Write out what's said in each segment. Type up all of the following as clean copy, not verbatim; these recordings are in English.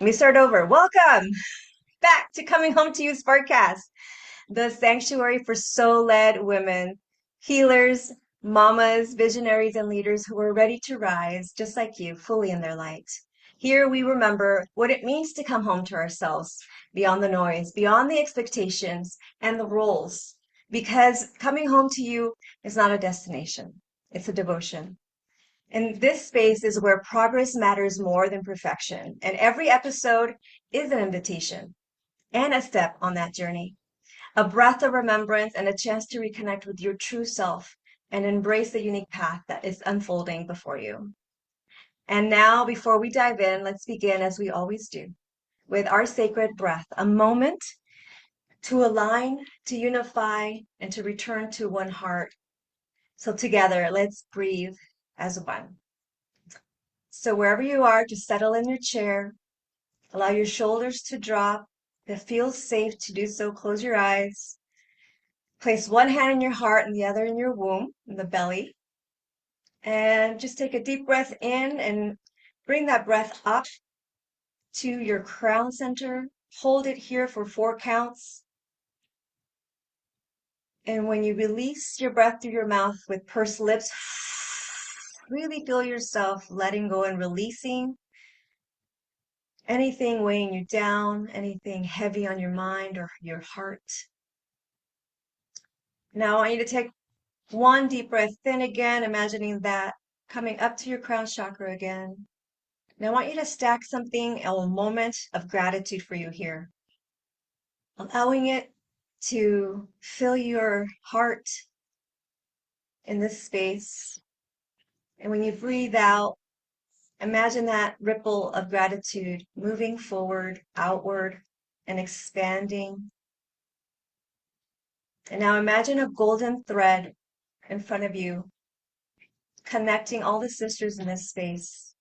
Let me start over. Welcome back to Coming Home to You Sparkcast, the sanctuary for soul-led women, healers, mamas, visionaries, and leaders who are ready to rise, just like you, fully in their light. Here we remember what it means to come home to ourselves, beyond the noise, beyond the expectations and the roles, because coming home to you is not a destination, it's a devotion. And this space is where progress matters more than perfection. And every episode is an invitation and a step on that journey, a breath of remembrance and a chance to reconnect with your true self and embrace the unique path that is unfolding before you. And now, before we dive in, let's begin as we always do with our sacred breath, a moment to align, to unify, and to return to one heart. So together, let's breathe as one. So wherever you are, just settle in your chair. Allow your shoulders to drop. If it feels safe to do so, close your eyes. Place one hand in your heart and the other in your womb, in the belly. And just take a deep breath in and bring that breath up to your crown center. Hold it here for 4 counts. And when you release your breath through your mouth with pursed lips, really feel yourself letting go and releasing anything weighing you down, anything heavy on your mind or your heart. Now I want you to take one deep breath in again, imagining that coming up to your crown chakra again. Now I want you to stack something, a moment of gratitude for you here, allowing it to fill your heart in this space. And when you breathe out, imagine that ripple of gratitude moving forward, outward, and expanding. And now imagine a golden thread in front of you, connecting all the sisters in this space.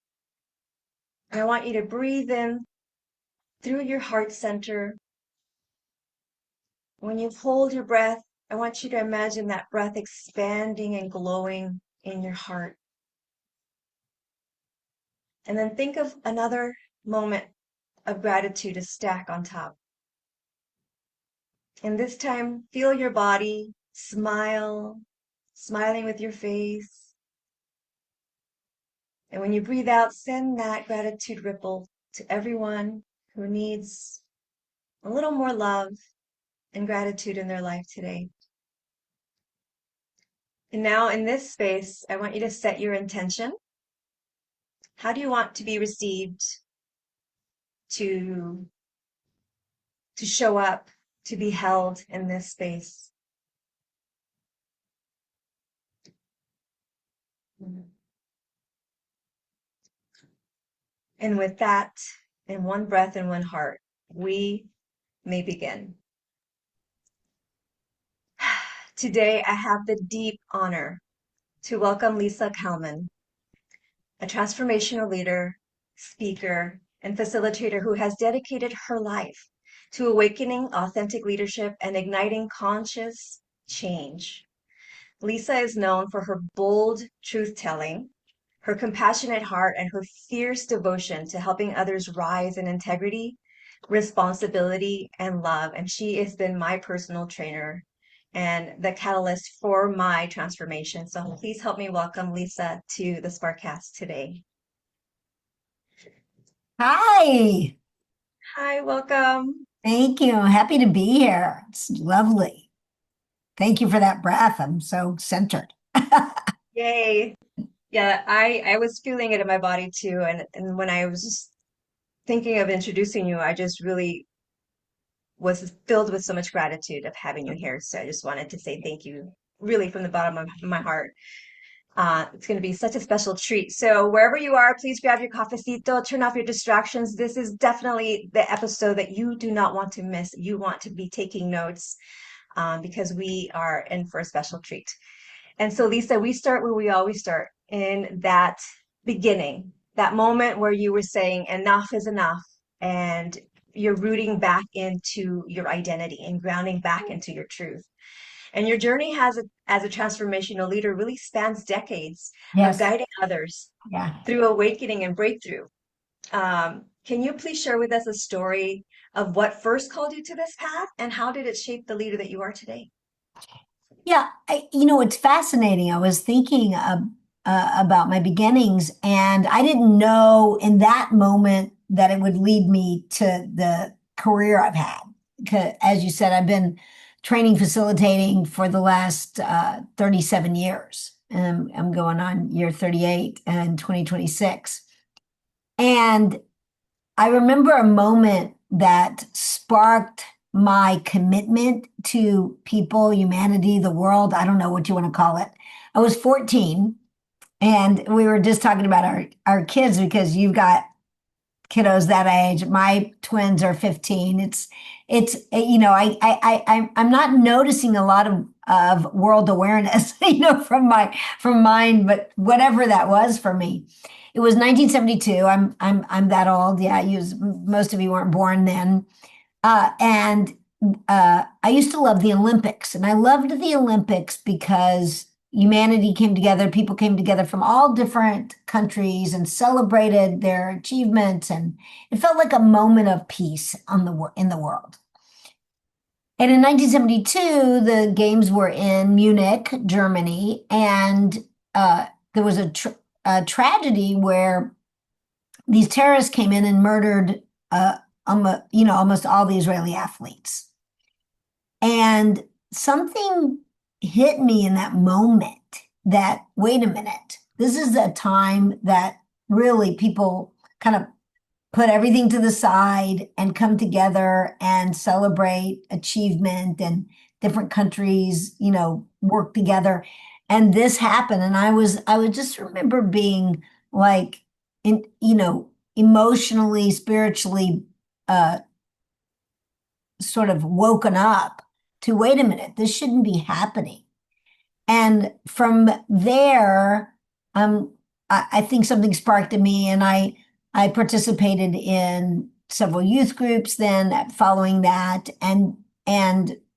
And I want you to breathe in through your heart center. When you hold your breath, I want you to imagine that breath expanding and glowing in your heart. And then think of another moment of gratitude to stack on top. And this time, feel your body, smile, smiling with your face. And when you breathe out, send that gratitude ripple to everyone who needs a little more love and gratitude in their life today. And now in this space, I want you to set your intention. How do you want to be received, to show up, to be held in this space? And with that, in one breath and one heart, we may begin. Today, I have the deep honor to welcome Lisa Kalmin, a transformational leader, speaker, and facilitator who has dedicated her life to awakening authentic leadership and igniting conscious change. Lisa is known for her bold truth-telling, her compassionate heart, and her fierce devotion to helping others rise in integrity, responsibility, and love. And she has been my personal trainer and the catalyst for my transformation. So please help me welcome Lisa to the Sparkcast today. Hi, Hi, welcome. thank you. Happy to be here. It's lovely. Thank you for that breath. I'm so centered. Yay. Yeah, I was feeling it in my body too. And when I was just thinking of introducing you, I just really was filled with so much gratitude of having you here. So I just wanted to say thank you really from the bottom of my heart. It's going to be such a special treat. So wherever you are, please grab your cafecito, turn off your distractions. This is definitely the episode that you do not want to miss. You want to be taking notes because we are in for a special treat. And so, Lisa, we start where we always start, in that beginning, that moment where you were saying enough is enough, and you're rooting back into your identity and grounding back into your truth. And your journey as a transformational leader really spans decades of Yes. guiding others Yeah. through awakening and breakthrough. Can you please share with us a story of what first called you to this path and how did it shape the leader that you are today? Yeah, it's fascinating. I was thinking about my beginnings, and I didn't know in that moment that it would lead me to the career I've had. 'Cause, as you said, I've been training, facilitating for the last 37 years. I'm going on year 38 in 2026. And I remember a moment that sparked my commitment to people, humanity, the world. I don't know what you want to call it. I was 14, and we were just talking about our kids because you've got kiddos that age. My twins are 15. I'm not noticing a lot of world awareness, from mine, but whatever that was for me. It was 1972. I'm that old. Yeah, most of you weren't born then. And I used to love the Olympics, and I loved the Olympics because humanity came together, people came together from all different countries and celebrated their achievements, and it felt like a moment of peace in the world. And in 1972, the games were in Munich, Germany, and there was a tragedy where these terrorists came in and murdered almost all the Israeli athletes. And something hit me in that moment that, wait a minute, this is a time that really people kind of put everything to the side and come together and celebrate achievement, and different countries, work together. And this happened. And I would just remember being like, emotionally, spiritually, uh, sort of woken up to, wait a minute, this shouldn't be happening. And from there, I think something sparked in me, and I participated in several youth groups then following that, and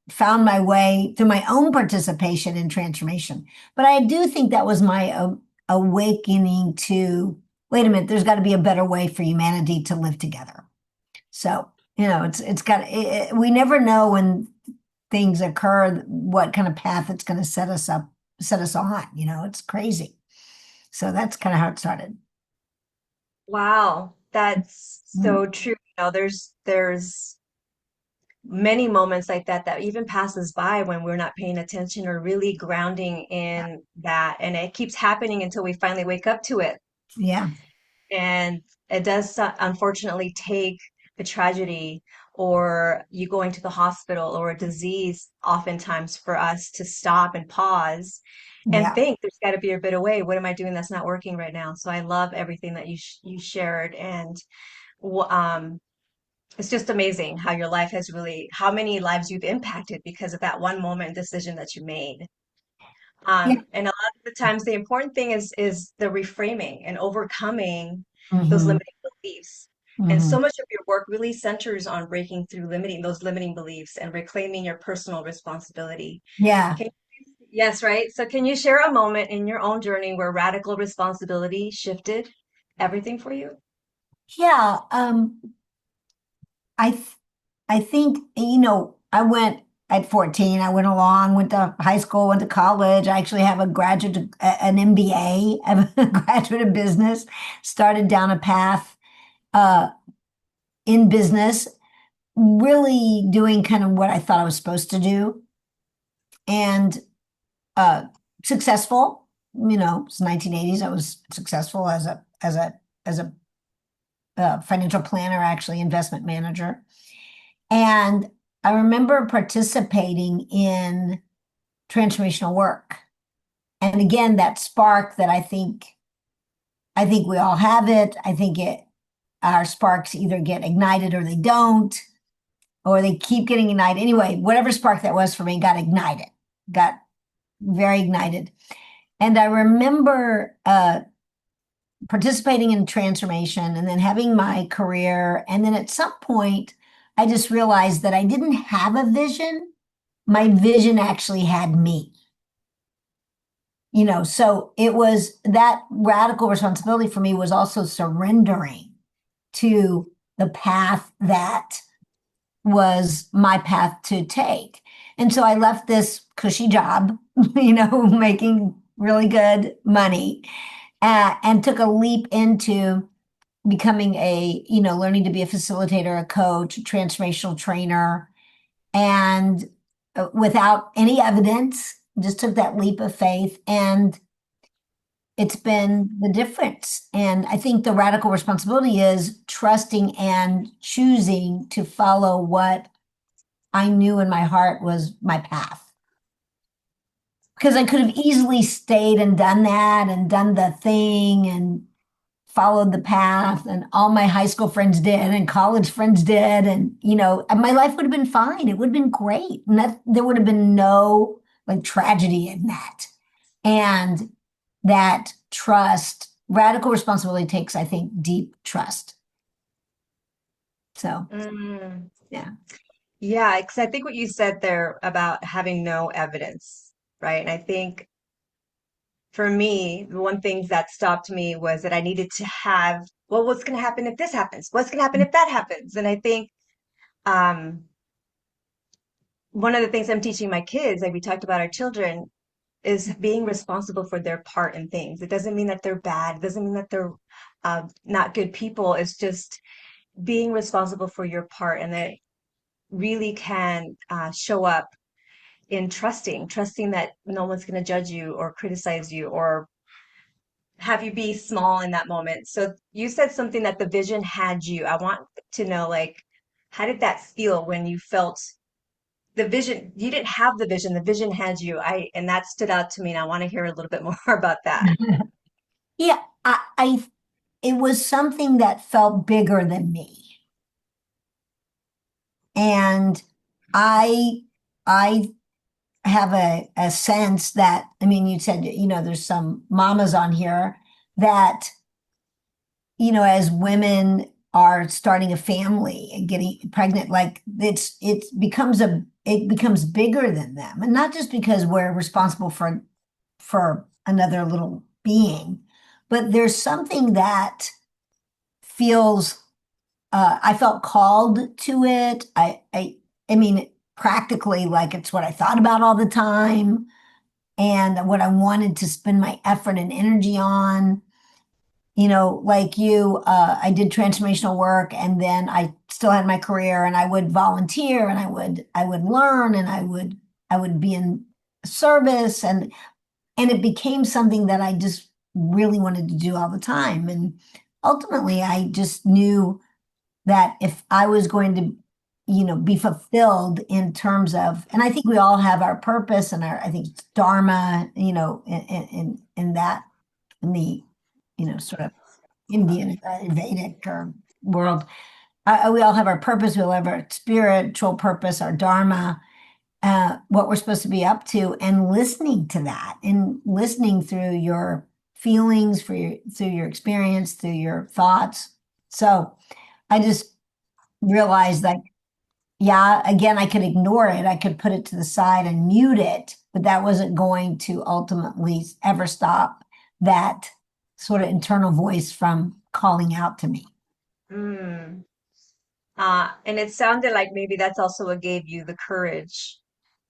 found my way through my own participation in transformation. But I do think that was my awakening to, wait a minute, there's got to be a better way for humanity to live together. So, we never know when things occur, what kind of path it's going to set us on. It's crazy. So that's kind of how it started. Wow, that's Mm. so true. There's many moments like that that even passes by when we're not paying attention or really grounding in that, and it keeps happening until we finally wake up to it. Yeah. And it does unfortunately take a tragedy or you going to the hospital or a disease oftentimes for us to stop and pause and Yeah. think there's got to be a better way. What am I doing that's not working right now? So I love everything that you shared, and it's just amazing how your life has really, how many lives you've impacted because of that one moment decision that you made. Yeah. And a lot of the times, the important thing is the reframing and overcoming those Hmm. limiting beliefs. And Hmm. so much of your work really centers on breaking through those limiting beliefs and reclaiming your personal responsibility. Yeah. Can Yes, right? So can you share a moment in your own journey where radical responsibility shifted everything for you? Yeah. I, th- I think, I went at 14, I went along, went to high school, went to college. I actually have an MBA, I have a graduate of business, started down a path, uh, in business, really doing kind of what I thought I was supposed to do, and uh, successful. It's 1980s. I was successful as a financial planner, actually investment manager. And I remember participating in transformational work. And again, that spark that I think we all have it. I think our sparks either get ignited or they don't, or they keep getting ignited. Anyway, whatever spark that was for me got ignited, got very ignited. And I remember participating in transformation and then having my career. And then at some point, I just realized that I didn't have a vision. My vision actually had me. So it was that radical responsibility for me was also surrendering to the path that was my path to take. And so I left this cushy job, making really good money, and took a leap into becoming learning to be a facilitator, a coach, a transformational trainer, and without any evidence, just took that leap of faith. And it's been the difference. And I think the radical responsibility is trusting and choosing to follow what I knew in my heart was my path. Because I could have easily stayed and done that and done the thing and followed the path, and all my high school friends did and college friends did, and my life would have been fine. It would have been great. And that there would have been no like tragedy in that. And that trust, radical responsibility takes, I think, deep trust. So, Mm. yeah. Yeah, because I think what you said there about having no evidence, right? And I think for me, the one thing that stopped me was that I needed to have, well, what's going to happen if this happens? What's going to happen if that happens? And I think um, one of the things I'm teaching my kids, like we talked about our children, is being responsible for their part in things. It doesn't mean that they're bad. It doesn't mean that they're not good people. It's just being responsible for your part, and that really can show up in trusting that no one's going to judge you or criticize you or have you be small in that moment. So you said something that the vision had you. I want to know, like, how did that feel when you felt the vision? You didn't have the vision had you. And that stood out to me, and I want to hear a little bit more about that. Yeah, it was something that felt bigger than me. And I, I have a sense that, I mean, you said, there's some mamas on here that, as women are starting a family and getting pregnant, like it becomes bigger than them. And not just because we're responsible for another little being, but there's something that feels I felt called to it. I mean, practically, like it's what I thought about all the time and what I wanted to spend my effort and energy on. Like you, I did transformational work, and then I still had my career, and I would volunteer, and I would learn, and I would be in service, and it became something that I just really wanted to do all the time. And ultimately, I just knew that if I was going to, be fulfilled in terms of, and I think we all have our purpose and I think it's dharma, in that, in the, sort of Indian, Vedic or world. We all have our purpose. We all have our spiritual purpose, our dharma, what we're supposed to be up to, and listening to that, and listening through your feelings, through your experience, through your thoughts. So I just realized that, yeah, again, I could ignore it. I could put it to the side and mute it, but that wasn't going to ultimately ever stop that sort of internal voice from calling out to me. Mm. And it sounded like maybe that's also what gave you the courage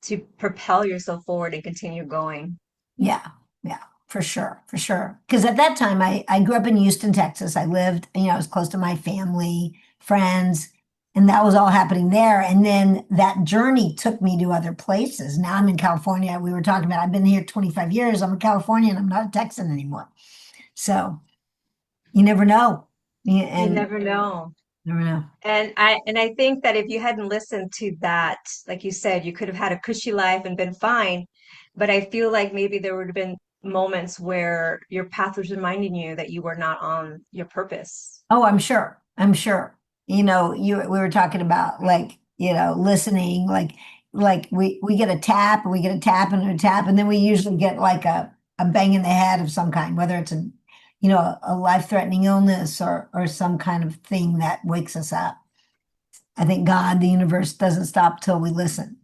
to propel yourself forward and continue going. Yeah, yeah, for sure, for sure. Because at that time, I grew up in Houston, Texas. I lived, I was close to my family, friends, and that was all happening there. And then that journey took me to other places. Now I'm in California. We were talking about, I've been here 25 years. I'm a Californian. I'm not a Texan anymore. So you never know. Yeah, You and never know. never know. And I think that if you hadn't listened to that, like you said, you could have had a cushy life and been fine. But I feel like maybe there would have been moments where your path was reminding you that you were not on your purpose. Oh, I'm sure. I'm sure. We were talking about like, listening, like we get a tap and we get a tap and a tap, and then we usually get like a bang in the head of some kind, whether it's a life-threatening illness or some kind of thing that wakes us up. I think God, the universe doesn't stop till we listen.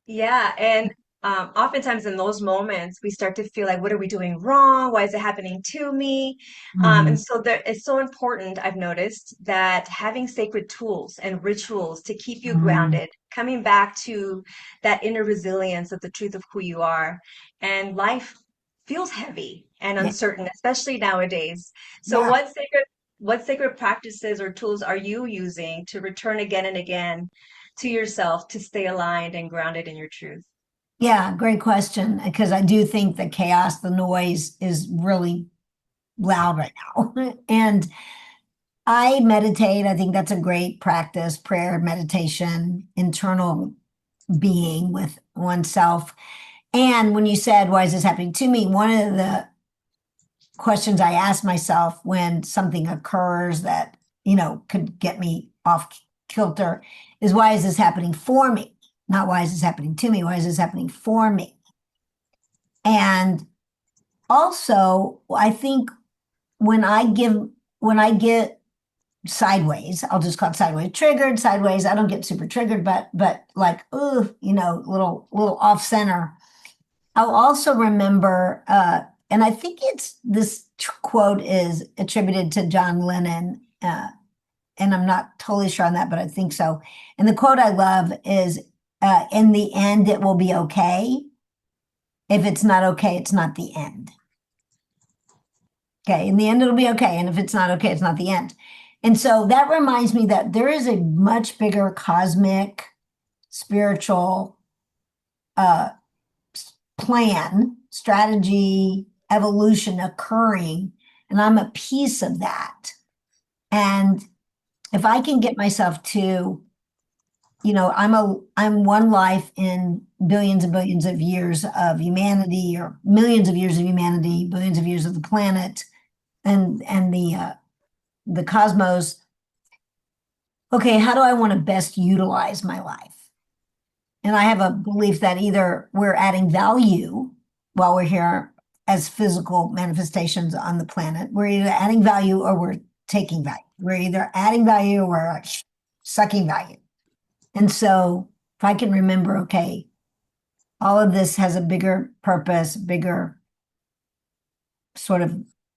Yeah, and oftentimes in those moments, we start to feel like, what are we doing wrong? Why is it happening to me? And Mhm. so there, it's so important, I've noticed, that having sacred tools and rituals to keep you Mhm. grounded, coming back to that inner resilience of the truth of who you are. And life feels heavy and Yeah. uncertain, especially nowadays. So Yeah. what sacred practices or tools are you using to return again and again to yourself to stay aligned and grounded in your truth? Yeah, great question. Because I do think the chaos, the noise is really loud right now. And I meditate. I think that's a great practice, prayer, meditation, internal being with oneself. And when you said, why is this happening to me? One of the questions I ask myself when something occurs that, could get me off kilter is, why is this happening for me? Not why is this happening to me? Why is this happening for me? And also, I think when when I get sideways, I'll just call it sideways, triggered sideways. I don't get super triggered, but like, ooh, little off center. I'll also remember, and I think it's this quote is attributed to John Lennon, and I'm not totally sure on that, but I think so. And the quote I love is, "In the end, it will be okay. If it's not okay, it's not the end." Okay, in the end, it'll be okay. And if it's not okay, it's not the end. And so that reminds me that there is a much bigger cosmic, spiritual uh, plan, strategy, evolution occurring. And I'm a piece of that. And if I can get myself to, I'm one life in billions and billions of years of humanity, or millions of years of humanity, billions of years of the planet, and the cosmos. Okay, how do I want to best utilize my life? And I have a belief that either we're adding value while we're here as physical manifestations on the planet, we're either adding value or we're taking value. We're either adding value or we're like sucking value. And so if I can remember, okay, all of this has a bigger purpose, bigger sort of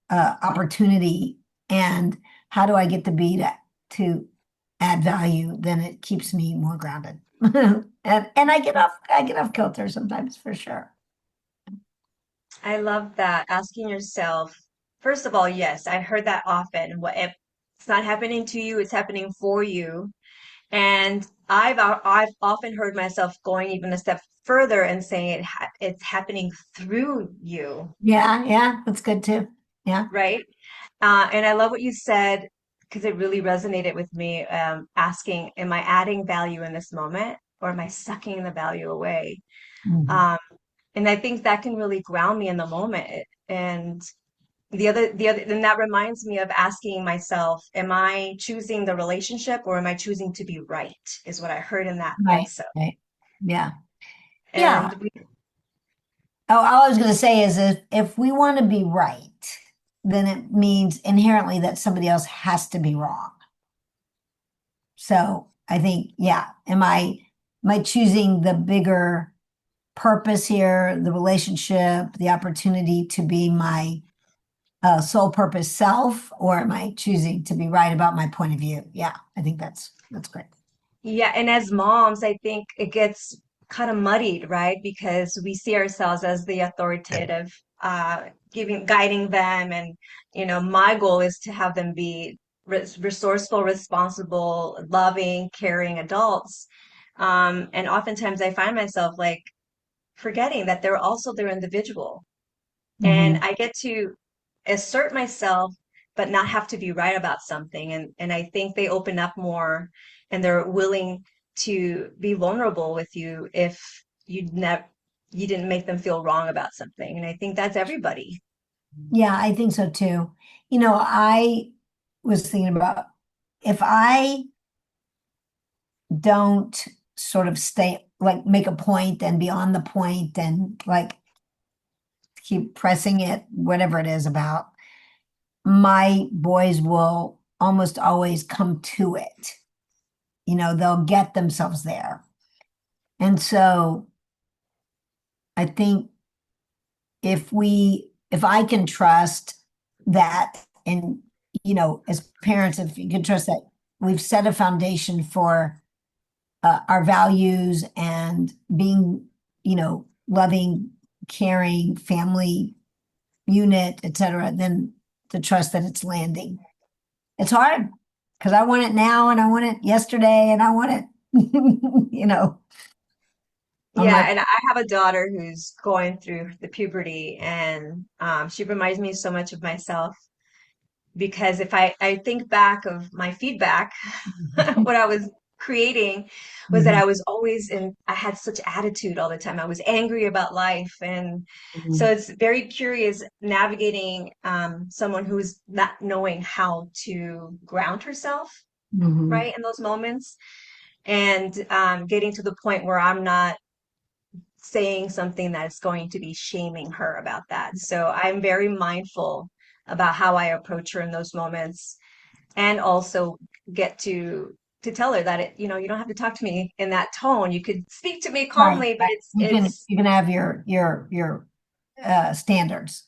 opportunity, and how do I get the bee to add value, then it keeps me more grounded. And I get off kilter sometimes for sure. I love that. Asking yourself, first of all, yes, I heard that often. What if it's not happening to you, it's happening for you. And I've often heard myself going even a step further and saying it's happening through you, Yeah, yeah, that's good too. Yeah. right? And I love what you said because it really resonated with me. Asking, am I adding value in this moment or am I sucking the value away? Mhm. Um, and I think that can really ground me in the moment. And and that reminds me of asking myself, am I choosing the relationship or am I choosing to be right? Is what I heard in that Right, also. right. Yeah. Yeah. And we, Oh, all I was going to say is, if we want to be right, then it means inherently that somebody else has to be wrong. So I think, yeah, am I choosing the bigger purpose here, the relationship, the opportunity to be my sole purpose self, or am I choosing to be right about my point of view? Yeah, I think that's great. yeah, and as moms, I think it gets kind of muddied, right? Because we see ourselves as the authoritative, guiding them. And, my goal is to have them be resourceful, responsible, loving, caring adults. And oftentimes I find myself like forgetting that they're also their individual. And Hmm. I get to assert myself, but not have to be right about something. And I think they open up more and they're willing to be vulnerable with you if you didn't make them feel wrong about something. And I think that's everybody. Yeah, I think so too. I was thinking about, if I don't sort of stay, like, make a point and be on the point and like keep pressing it, whatever it is about, my boys will almost always come to it. They'll get themselves there. And so I think if I can trust that, and as parents, if you can trust that we've set a foundation for our values and being, loving, caring, family unit, etc., then to trust that it's landing. It's hard because I want it now and I want it yesterday and I want it, on my. Yeah, and I have a daughter who's going through the puberty, and she reminds me so much of myself because if I think back of my feedback, what I was creating was that Mhm, I was always I had such attitude all the time. I was angry about life. And so mhm, it's very curious navigating someone who's not knowing how to ground herself, mhm. right, in those moments, and getting to the point where I'm not saying something that's going to be shaming her about that. So I'm very mindful about how I approach her in those moments, and also get to tell her that you don't have to talk to me in that tone. You could speak to me Right, calmly, but right. it's You can it's you can have your standards,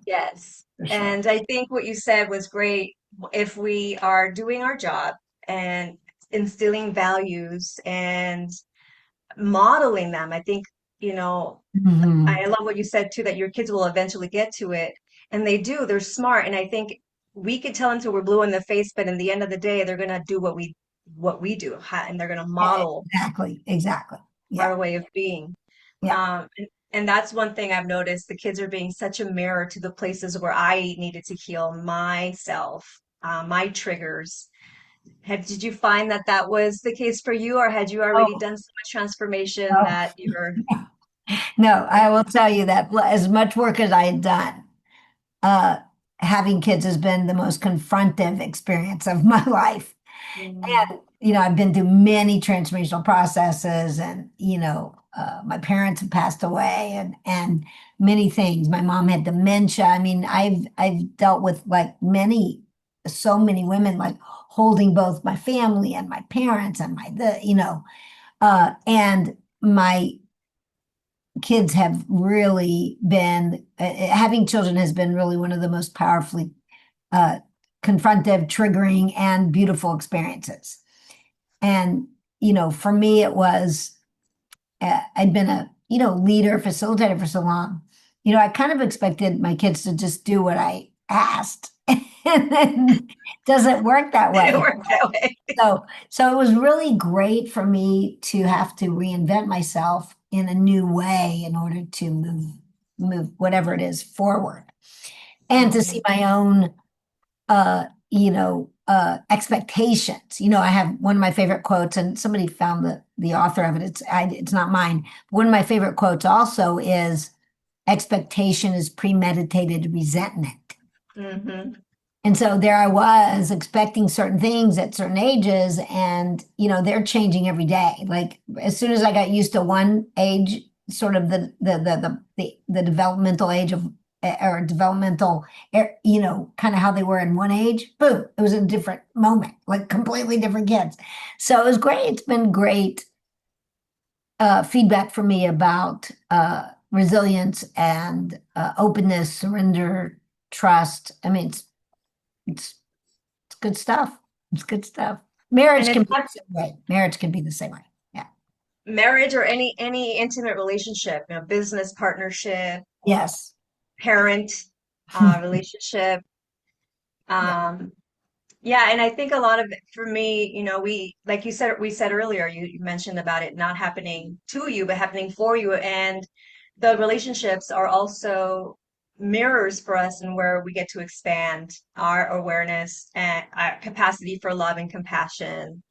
yes. for sure. And I think what you said was great. If we are doing our job and instilling values and modeling them, I think, you know, Hmm. I love what you said too, that your kids will eventually get to it. And they do, they're smart. And I think we could tell them till we're blue in the face, but in the end of the day, they're gonna do what we do, and they're gonna Yeah, model exactly, exactly. Yeah. our way of being. Yeah. And that's one thing I've noticed. The kids are being such a mirror to the places where I needed to heal myself, my triggers. Did you find that that was the case for you, or had you already Oh, done so much transformation no. that you're, No, I will tell you that as much work as I had done, uh, having kids has been the most confrontive experience of my life. mm, And, I've been through many transformational processes and, my parents have passed away and many things. My mom had dementia. I mean, I've dealt with like so many women, like holding both my family and my parents and and my kids have really been, having children has been really one of the most powerfully uh, confrontive, triggering, and beautiful experiences. And, for me, it was, I'd been a, leader, facilitator for so long. I kind of expected my kids to just do what I asked. And then it doesn't work that did it way. work that way? So it was really great for me to have to reinvent myself in a new way in order to move whatever it is forward and to see Mhm. my own expectations. I have one of my favorite quotes, and somebody found the author of it. It's not mine. One of my favorite quotes also is expectation is premeditated resentment. Mhm. And so there I was expecting certain things at certain ages, and they're changing every day. Like as soon as I got used to one age, sort of the developmental age of or developmental, kind of how they were in one age, boom, it was a different moment, like completely different kids. So it was great. It's been great feedback for me about resilience and openness, surrender, trust. I mean, it's it's good stuff. It's good stuff. And Marriage it's can be not the same way. Marriage can be the same way. Yeah. marriage or any intimate relationship, business partnership, Yes. parent relationship. Yeah. Um, Yeah, and I think a lot of it for me, like we said earlier, you mentioned about it not happening to you, but happening for you. And the relationships are also mirrors for us, and where we get to expand our awareness and our capacity for love and compassion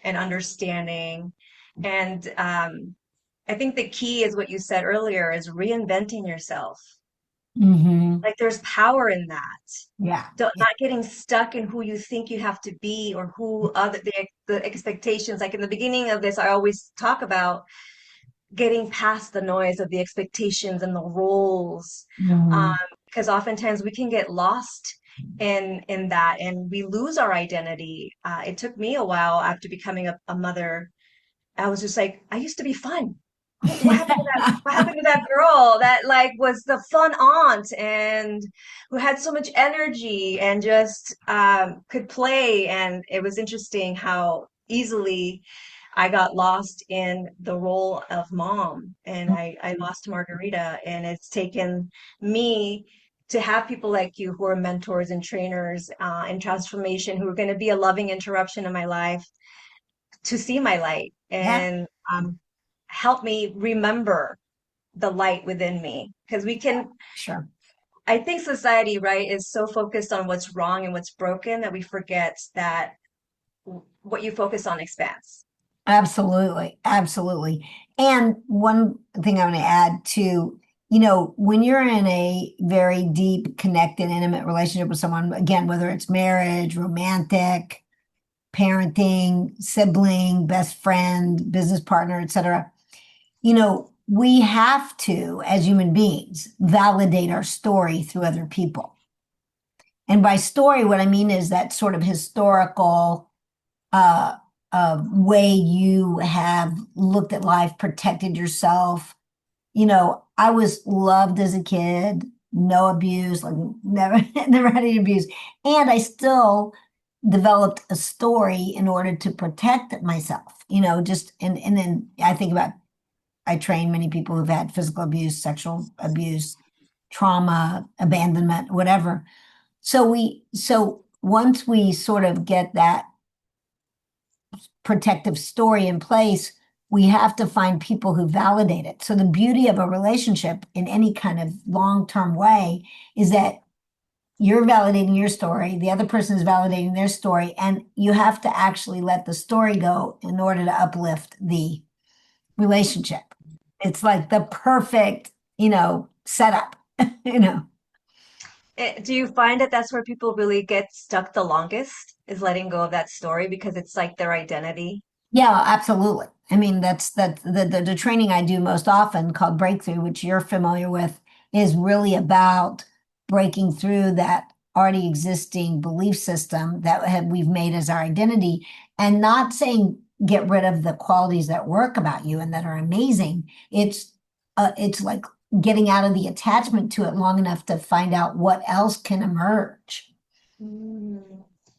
and understanding. And I think the key is what you said earlier, is reinventing yourself. Hmm. Like there's power in that. Yeah. Yeah. Not getting stuck in who you think you have to be, or who the expectations. Like in the beginning of this, I always talk about getting past the noise of the expectations and the roles, um, Hmm. because oftentimes we can get lost in that, and we lose our identity. It took me a while after becoming a mother. I was just like, I used to be fun. what happened to that? What happened to that girl that like was the fun aunt and who had so much energy and just could play? And it was interesting how easily I got lost in the role of mom, and I lost Margarita. And it's taken me to have people like you who are mentors and trainers in transformation, who are going to be a loving interruption in my life to see my light Yeah, and help me remember the light within me. Because we can, sure. I think society, right, is so focused on what's wrong and what's broken that we forget that what you focus on expands. Absolutely. Absolutely. And one thing I want to add to, when you're in a very deep, connected, intimate relationship with someone, again, whether it's marriage, romantic, parenting, sibling, best friend, business partner, etc., we have to, as human beings, validate our story through other people. And by story, what I mean is that sort of historical uh, way you have looked at life, protected yourself. I was loved as a kid, no abuse, like never, never had any abuse. And I still developed a story in order to protect myself, just, and then I think about, I train many people who've had physical abuse, sexual abuse, trauma, abandonment, whatever. So once we sort of get that protective story in place, we have to find people who validate it. So the beauty of a relationship in any kind of long-term way is that you're validating your story, the other person is validating their story, and you have to actually let the story go in order to uplift the relationship. It's like the perfect, setup, you know. Do you find that that's where people really get stuck the longest, is letting go of that story because it's like their identity? Yeah, absolutely. I mean, that's the training I do most often called Breakthrough, which you're familiar with, is really about breaking through that already existing belief system that we've made as our identity, and not saying get rid of the qualities that work about you and that are amazing. It's like getting out of the attachment to it long enough to find out what else can emerge, Mm.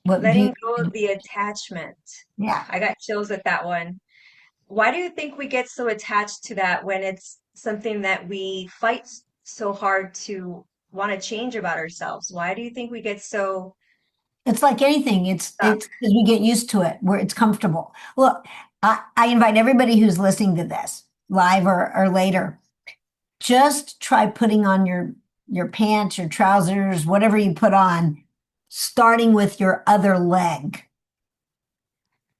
what Letting beauty. go of the attachment. Yeah. I got chills at that one. Why do you think we get so attached to that when it's something that we fight so hard to want to change about ourselves? Why do you think we get so It's like anything. It's stuck? it's because we get used to it where it's comfortable. Look, I invite everybody who's listening to this live or later, just try putting on your pants, your trousers, whatever you put on, starting with your other leg.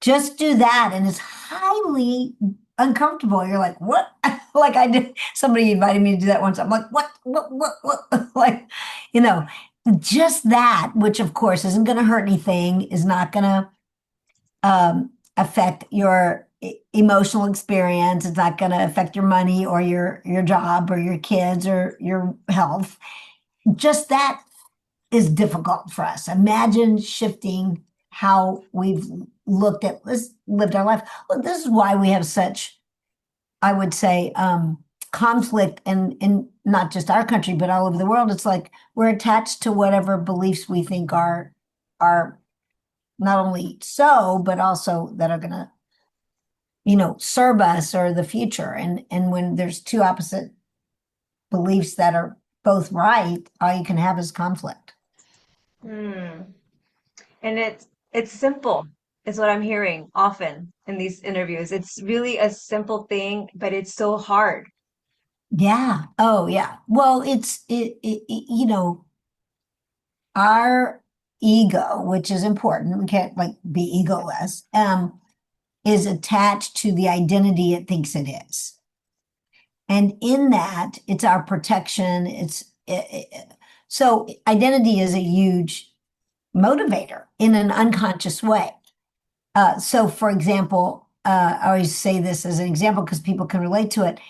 Just do that, and it's highly uncomfortable. You're like, what? Like I did. Somebody invited me to do that once. I'm like, what? Like, you know, just that, which of course isn't going to hurt anything, is not going to affect your emotional experience. It's not going to affect your money or your job or your kids or your health. Just that is difficult for us. Imagine shifting how we've looked at this, lived our life. Well, this is why we have such, I would say, conflict in not just our country, but all over the world. It's like we're attached to whatever beliefs we think are not only so, but also that are gonna, serve us or the future. And when there's two opposite beliefs that are both right, all you can have is conflict. Hmm. And it's simple, is what I'm hearing often in these interviews. It's really a simple thing, but it's so hard. Yeah. Oh, yeah. Well, our ego, which is important, we can't like be egoless, is attached to the identity it thinks it is. And in that, it's our protection. So identity is a huge motivator in an unconscious way. So, for example, I always say this as an example because people can relate to it.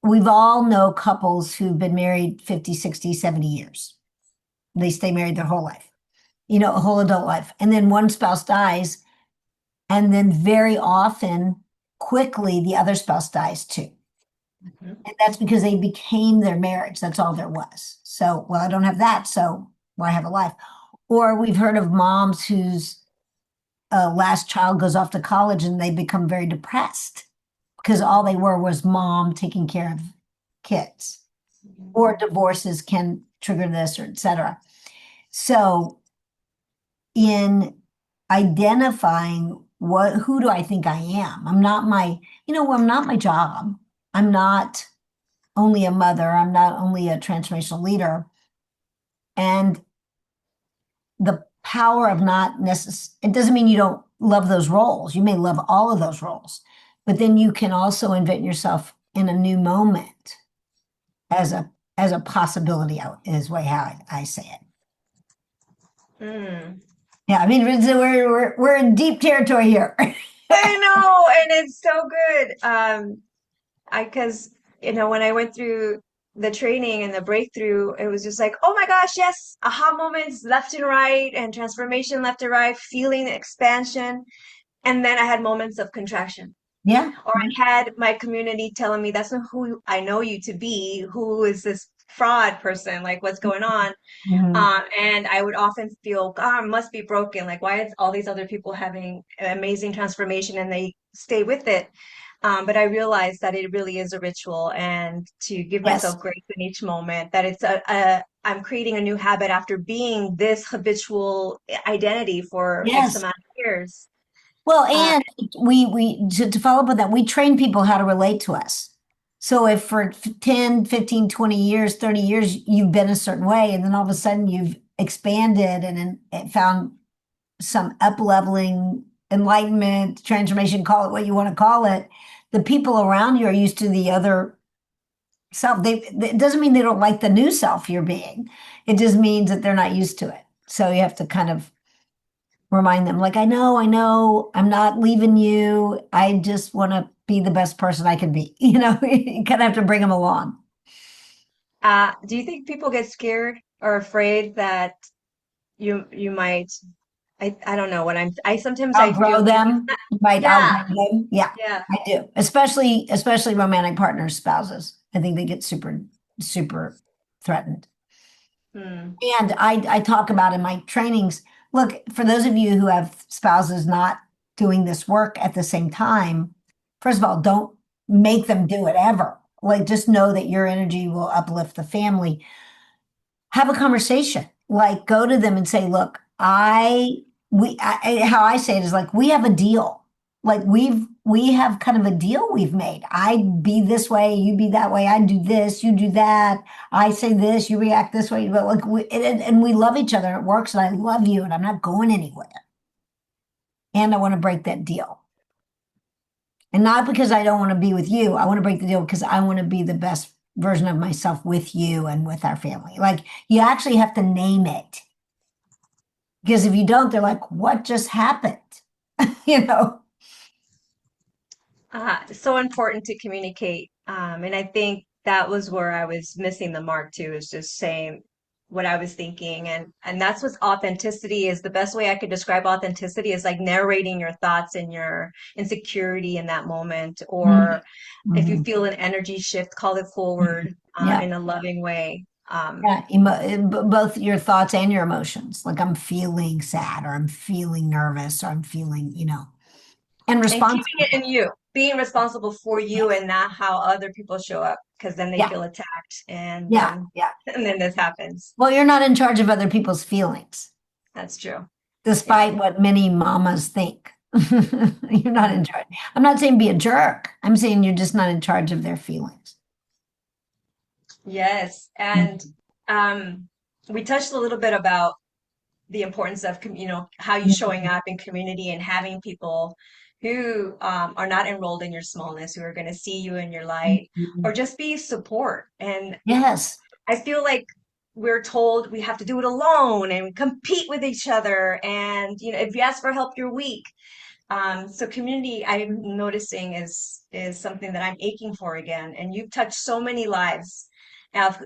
We've all know couples who've been married 50, 60, 70 years. They stay married their whole life, a whole adult life. And then one spouse dies, and then very often, quickly, the other spouse dies too. Mhm. And that's because they became their marriage. That's all there was. So, well, I don't have that. So why have a life? Or we've heard of moms whose last child goes off to college and they become very depressed because all they were was mom taking care of kids. Or divorces can trigger this or etc. So in identifying who do I think I am? I'm not I'm not my job. I'm not only a mother. I'm not only a transformational leader. And the power of not necessarily, it doesn't mean you don't love those roles. You may love all of those roles, but then you can also invent yourself in a new moment as a possibility is way how I say it. Mm. Yeah, I mean we're in deep territory here. I know, and it's so good. I because when I went through the training and the breakthrough, it was just like, oh my gosh, yes, aha moments left and right, and transformation left and right, feeling the expansion, and then I had moments of contraction. Yeah. Or I had my community telling me that's not who I know you to be. Who is this fraud person? Like, what's going on? Mhm. And I would often feel, God, I must be broken. Like, why is all these other people having amazing transformation and they stay with it? But I realized that it really is a ritual, and to give Yes. myself grace in each moment, that I'm creating a new habit after being this habitual identity for X Yes. amount of years. Well, Uh, and we to follow up with that, we train people how to relate to us. So if for 10, 15, 20 years, 30 years, you've been a certain way, and then all of a sudden you've expanded and found some up leveling, enlightenment, transformation, call it what you want to call it, the people around you are used to the other self. It doesn't mean they don't like the new self you're being. It just means that they're not used to it. So you have to kind of remind them, like, I know, I'm not leaving you. I just want to be the best person I can be. You kind of have to bring them along. do you think people get scared or afraid that you might I don't know what I sometimes I feel Outgrow maybe them. You might yeah, outgrow them. Yeah, yeah. I do. Especially romantic partners, spouses. I think they get super, super threatened. Hmm. And I talk about in my trainings, look, for those of you who have spouses not doing this work at the same time, first of all, don't make them do it ever. Like, just know that your energy will uplift the family. Have a conversation. Like, go to them and say, look, how I say it is like, we have a deal. Like, we have kind of a deal we've made. I be this way, you be that way. I do this, you do that. I say this, you react this way. But like, and we love each other. It works, and I love you, and I'm not going anywhere. And I want to break that deal. And not because I don't want to be with you. I want to break the deal because I want to be the best version of myself with you and with our family. Like, you actually have to name it. Because if you don't, they're like, what just happened? You know? So important to communicate. And I think that was where I was missing the mark too, is just saying what I was thinking. And that's what authenticity is. The best way I could describe authenticity is like narrating your thoughts and your insecurity in that moment. Mhm. Or if you Mhm. feel an energy shift, call it Mhm. forward Yeah. in a loving way. Yeah. Both your thoughts and your emotions. Like, I'm feeling sad, or I'm feeling nervous, or I'm feeling, and And keeping responsible. it in you, being responsible for you Yes. and not how other people show up, because then they Yeah. feel attacked, and Yeah. then Yeah. and then this happens. Well, you're not in charge of other people's feelings, That's true. Yeah. despite what many mamas think. You're not in charge. I'm not saying be a jerk. I'm saying you're just not in charge of their feelings. Yes. And Mhm. um, we touched a little bit about the importance of, how you showing up in community and having people who are not enrolled in your smallness, who are going to see you in your light, or Mhm. just be support. And Yes. I feel like we're told we have to do it alone and compete with each other. And, if you ask for help, you're weak. So community, I'm noticing is something that I'm aching for again. And you've touched so many lives,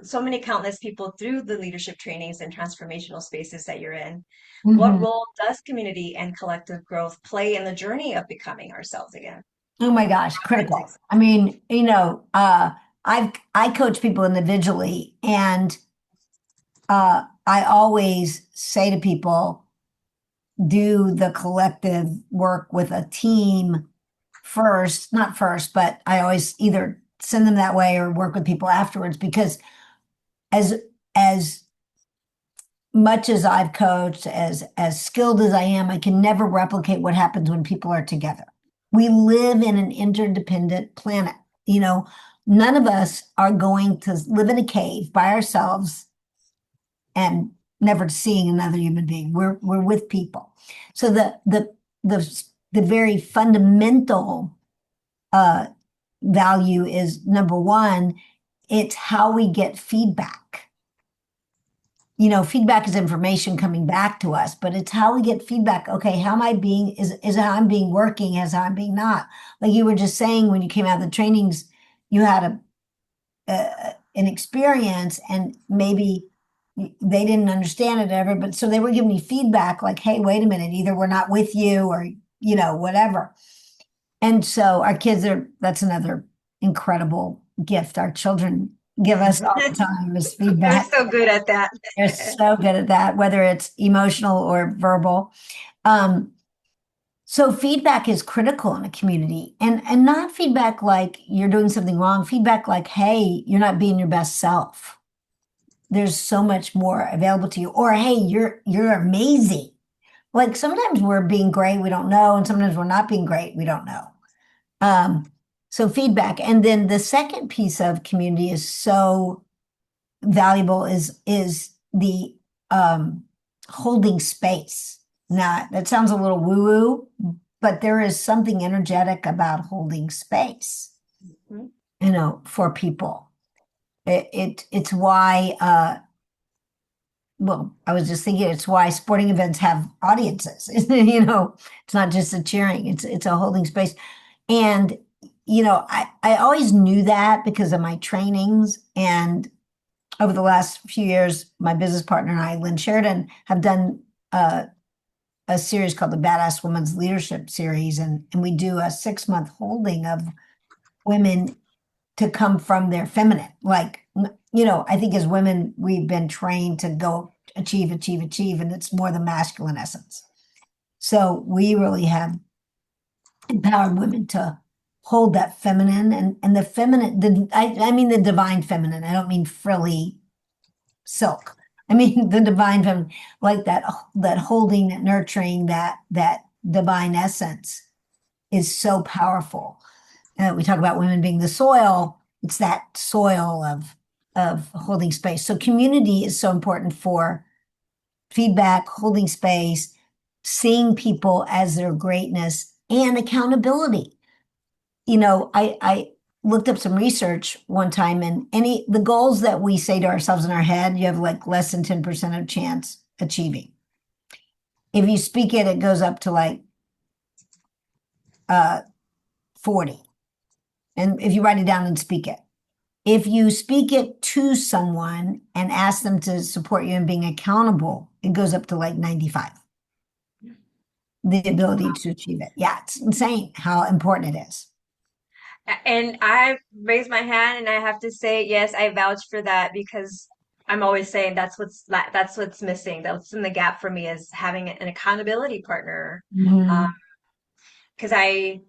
so many countless people through the leadership trainings and transformational spaces that you're in. What Mhm. role does community and collective growth play in the journey of becoming ourselves again? Oh my gosh, Authentic. critical. I mean, I coach people individually, and I always say to people, do the collective work with a team first, not first, but I always either send them that way or work with people afterwards, because as as much as I've coached, as skilled as I am, I can never replicate what happens when people are together. We live in an interdependent planet. You know, none of us are going to live in a cave by ourselves and never seeing another human being. We're with people. So the very fundamental uh, value is number one, it's how we get feedback. You know, feedback is information coming back to us, but it's how we get feedback. Okay, how am I being, is how I'm being working, as how I'm being not. Like you were just saying, when you came out of the trainings, you had an experience, and maybe they didn't understand it ever, but so they were giving me feedback like, hey, wait a minute, either we're not with you or, you know, whatever. And so our kids are, that's another incredible gift our children give us all the time, is They're feedback. so good at that. They're so good at that, whether it's emotional or verbal. Um, so feedback is critical in a community, and not feedback like you're doing something wrong, feedback like, hey, you're not being your best self. There's so much more available to you. Or hey, you're amazing. Like sometimes we're being great, we don't know, and sometimes we're not being great, we don't know. Um, so feedback. And then the second piece of community is so valuable, is the holding space. Now, that sounds a little woo-woo, but there is something energetic about holding space, Mhm. you know, for people. It's why well, I was just thinking it's why sporting events have audiences. You know, it's not just a cheering, it's a holding space. And you know, I always knew that because of my trainings. And over the last few years, my business partner and I, Lynn Sheridan, have done a series called the Badass Women's Leadership Series. And we do a 6-month holding of women to come from their feminine. Like, you know, I think as women, we've been trained to go achieve, achieve, achieve, and it's more the masculine essence. So we really have empowered women to hold that feminine, and the feminine, I mean the divine feminine. I don't mean frilly silk. I mean the divine feminine, like that holding, that nurturing, that divine essence is so powerful. We talk about women being the soil. It's that soil of holding space. So community is so important for feedback, holding space, seeing people as their greatness, and accountability. You know, I looked up some research one time, and the goals that we say to ourselves in our head, you have like less than 10% of chance achieving. If you speak it, it goes up to like 40. And if you write it down and speak it. If you speak it to someone and ask them to support you in being accountable, it goes up to like 95. The ability to achieve it. Yeah, it's insane how important it is. And I raise my hand and I have to say, yes, I vouch for that because I'm always saying that's what's missing. That's in the gap for me is having an accountability partner. Mhm. Because I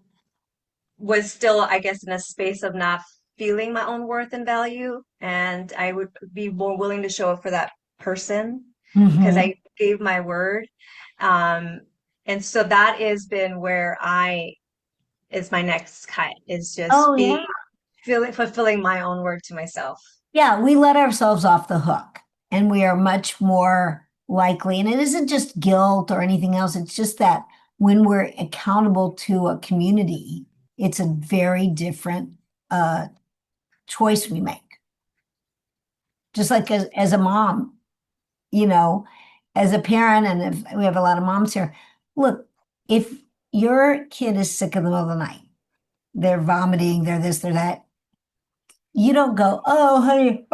was still, I guess, in a space of not feeling my own worth and value, and I would be more willing to show up for that person because Mhm. I gave my word. Um, and so that has been where I is my next cut is Oh, just yeah. be feeling fulfilling my own word to myself. Yeah, we let ourselves off the hook, and we are much more likely. And it isn't just guilt or anything else, it's just that when we're accountable to a community, it's a very different uh, choice we make. Just like as a mom, you know, as a parent, and if we have a lot of moms here, look, if your kid is sick in the middle of the night, they're vomiting, they're this, they're that, you don't go, oh, honey,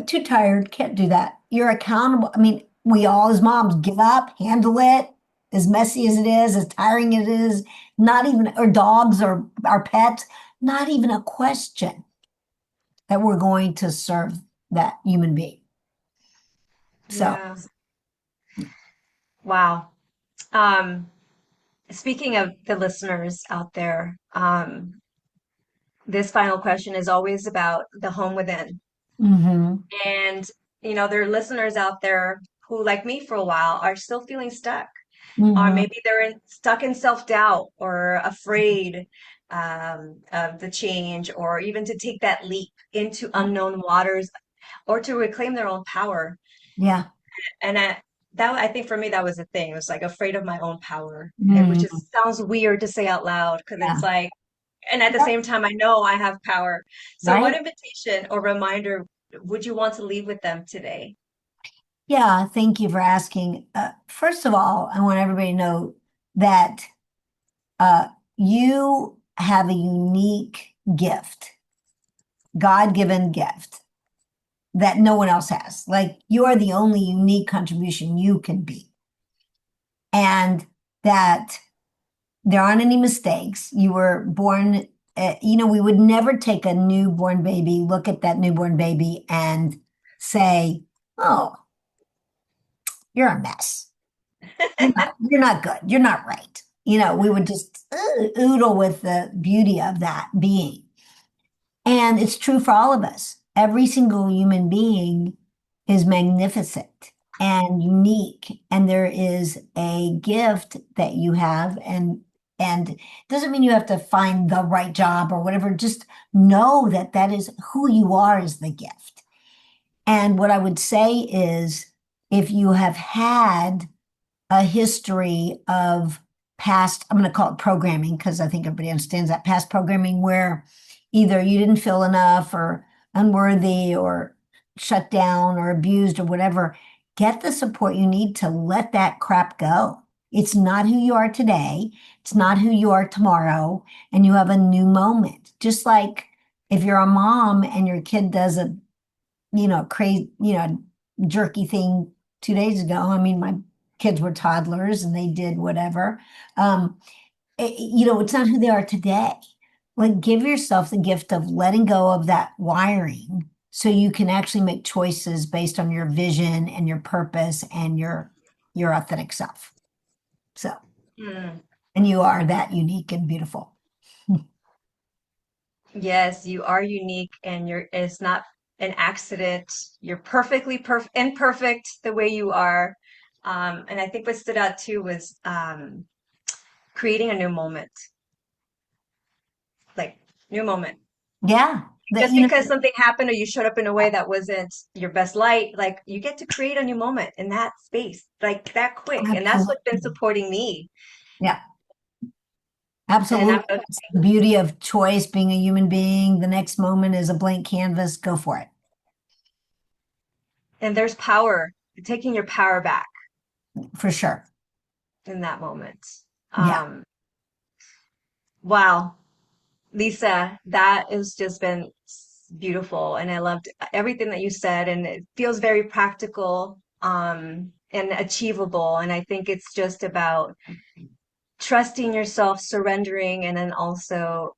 too tired, can't do that. You're accountable. I mean, we all as moms get up, handle it, as messy as it is, as tiring as it is, not even, or dogs or our pets, not even a question. that we're going to serve that human being. So, Yeah. Wow. Um, Speaking of the listeners out there, this final question is always about the home within. mhm, And, there are listeners out there who, like me for a while, are still feeling stuck. Or mhm, maybe they're stuck in self-doubt or afraid of the change, or even to take that leap into unknown waters or to reclaim their own power. yeah, And I think for me, that was the thing. It was like afraid of my own power, which mhm, is sounds weird to say out loud because it's yeah, like, and at the same time, I know I have power. So, what right? invitation or reminder would you want to leave with them today? Yeah, thank you for asking. First of all, I want everybody to know that uh, you have a unique gift, God-given gift that no one else has. Like you are the only unique contribution you can be. And that there aren't any mistakes. You were born, we would never take a newborn baby, look at that newborn baby and say, oh, you're a mess. You're not good. You're not right. We would just oodle with the beauty of that being. And it's true for all of us. Every single human being is magnificent and unique. And there is a gift that you have. And it doesn't mean you have to find the right job or whatever. Just know that that is who you are is the gift. And what I would say is if you have had a history of past, I'm going to call it programming because I think everybody understands that past programming where either you didn't feel enough or unworthy or shut down or abused or whatever, get the support you need to let that crap go. It's not who you are today. It's not who you are tomorrow. And you have a new moment. Just like if you're a mom and your kid does a, crazy, jerky thing 2 days ago. I mean, my kids were toddlers and they did whatever. Um, it's not who they are today. Like, give yourself the gift of letting go of that wiring so you can actually make choices based on your vision and your purpose and your authentic self. So, Hmm. and you are that unique and beautiful. Yes, you are unique and it's not an accident. You're perfectly imperfect the way you are. And I think what stood out too was creating a new moment, like new moment. Yeah, that Just because something happened or you showed up in a way that wasn't your best light, like you get to create a new moment in that space, like that quick. And that's what's been absolutely. supporting me. Yeah, And absolutely. That's the beauty of choice, being a human being. The next moment is a blank canvas. Go for it. there's power, taking your power back For sure. in that moment. Yeah. Um, wow. Lisa, that has just been beautiful, and I loved everything that you said, and it feels very practical, and achievable. And I think it's just about trusting yourself, surrendering, and then also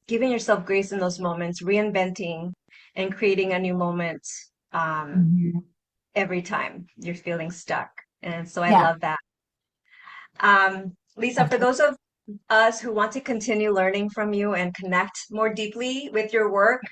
giving yourself grace in those moments, reinventing and creating a new moment um, Mhm. every time you're feeling stuck. And so I Yeah. love that. Lisa, for Absolutely. those of us who want to continue learning from you and connect more deeply with your work,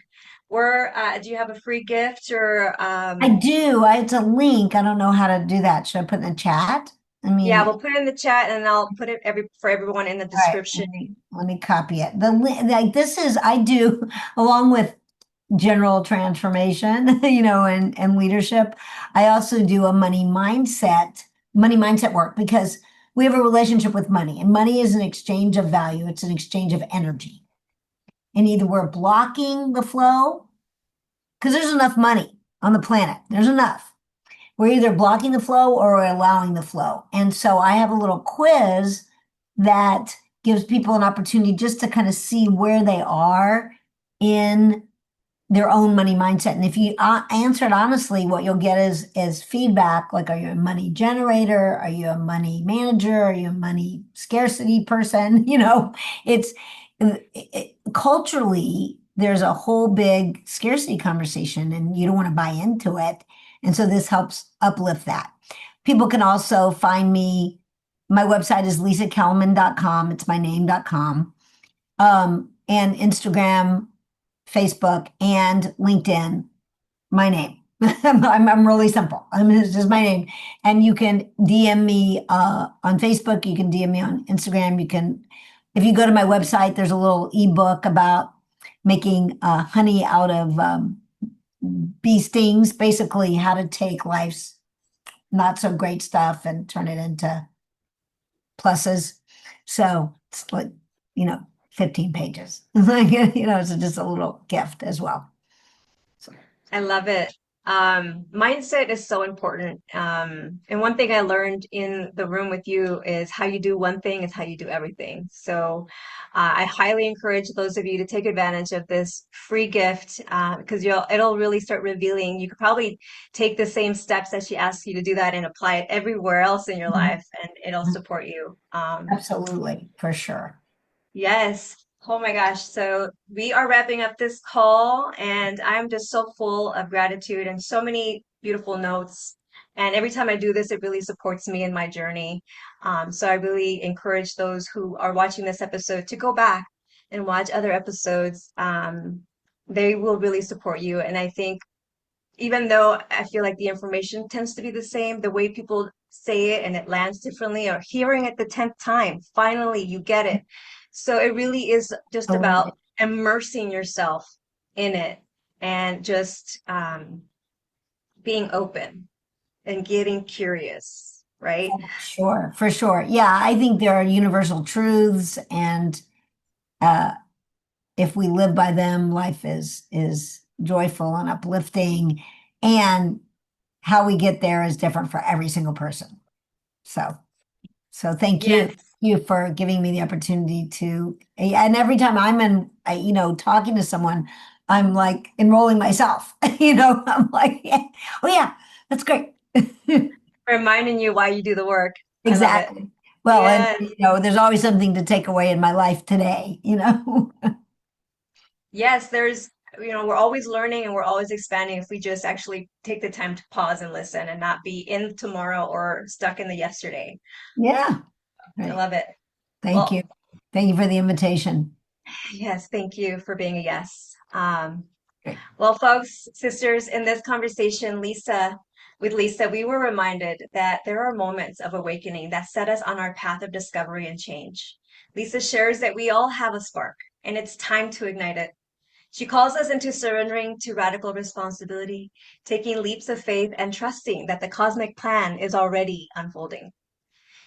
do you have a free gift or I do. It's a link. I don't know how to do that. Should I put in the chat? I yeah, mean, we'll put it in the chat and I'll put it for everyone in the all right. description. Let me copy it. Like this is I do along with general transformation, and leadership. I also do a money mindset work because we have a relationship with money, and money is an exchange of value. It's an exchange of energy. And either we're blocking the flow because there's enough money on the planet. There's enough. We're either blocking the flow or we're allowing the flow. And so I have a little quiz that gives people an opportunity just to kind of see where they are in their own money mindset. And if you answer it honestly, what you'll get is feedback like, are you a money generator? Are you a money manager? Are you a money scarcity person? It's culturally, there's a whole big scarcity conversation and you don't want to buy into it. And so this helps uplift that. People can also find me. My website is lisakalmin.com. It's my name.com. And Instagram, Facebook, and LinkedIn, my name. I'm really simple. It's just my name. And you can DM me on Facebook. You can DM me on Instagram. You can, if you go to my website, there's a little ebook about making honey out of bee stings, basically how to take life's not so great stuff and turn it into pluses. So it's like, 15 pages. It's just a little gift as well. So. I love it. Mindset is so important. And one thing I learned in the room with you is how you do one thing is how you do everything. So I highly encourage those of you to take advantage of this free gift because it'll really start revealing. You could probably take the same steps that she asks you to do that and apply it everywhere else in your Mhm. life, and it'll support you. Absolutely, for sure. Yes. Oh my gosh. So we are wrapping up this call, and I'm just so full of gratitude and so many beautiful notes. And every time I do this, it really supports me in my journey. So I really encourage those who are watching this episode to go back and watch other episodes. They will really support you. And I think even though I feel like the information tends to be the same, the way people say it and it lands differently, or hearing it the 10th time, finally you get it. So it really is just about Absolutely. immersing yourself in it and just being open and getting curious, right? Sure, for sure. Yeah, I think there are universal truths, and uh, if we live by them, life is joyful and uplifting. And how we get there is different for every single person. So, so thank Yes. you for giving me the opportunity to. And every time I'm in, talking to someone, I'm like enrolling myself. I'm like, yeah, oh yeah, that's great. Reminding you why you do the work. I love it. Exactly. Well, and Yes. there's always something to take away in my life today. Yes, we're always learning and we're always expanding if we just actually take the time to pause and listen and not be in tomorrow or stuck in the yesterday. Yeah. I Right. love it. Thank Well, you. Thank you for the invitation. yes, thank you for being a yes. Great. Well, folks, sisters, in this conversation, with Lisa, we were reminded that there are moments of awakening that set us on our path of discovery and change. Lisa shares that we all have a spark and it's time to ignite it. She calls us into surrendering to radical responsibility, taking leaps of faith, and trusting that the cosmic plan is already unfolding.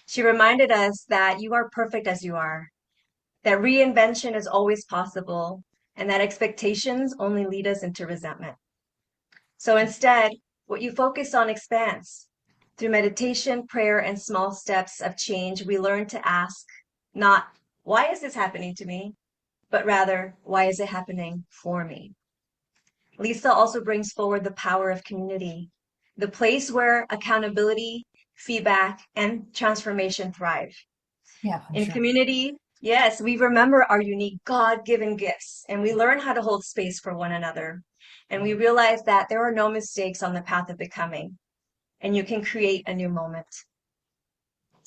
She reminded us that you are perfect as you are, that reinvention is always possible, and that expectations only lead us into resentment. So instead, what you focus on expands. Through meditation, prayer, and small steps of change, we learn to ask not, why is this happening to me? But rather, why is it happening for me? Lisa also brings forward the power of community, the place where accountability, feedback, and transformation thrive. Yeah, for In sure. community, yes, we remember our unique God-given gifts and we learn how to hold space for one another. And we realize that there are no mistakes on the path of becoming, and you can create a new moment.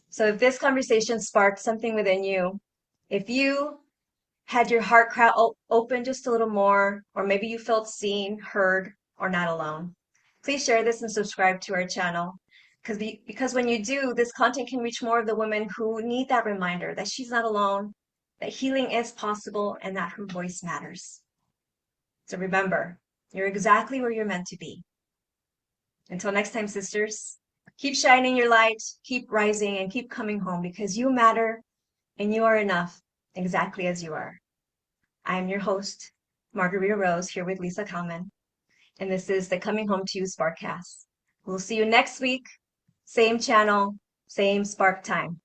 So if this conversation sparked something within you, if you had your heart open just a little more, or maybe you felt seen, heard, or not alone, please share this and subscribe to our channel. Because when you do, this content can reach more of the women who need that reminder that she's not alone, that healing is possible, and that her voice matters. So remember, you're exactly where you're meant to be. Until next time, sisters, keep shining your light, keep rising, and keep coming home because you matter and you are enough exactly as you are. I am your host, Margarita Rose, here with Lisa Kalmin, and this is the Coming Home to You Sparkcast. We'll see you next week, same channel, same spark time.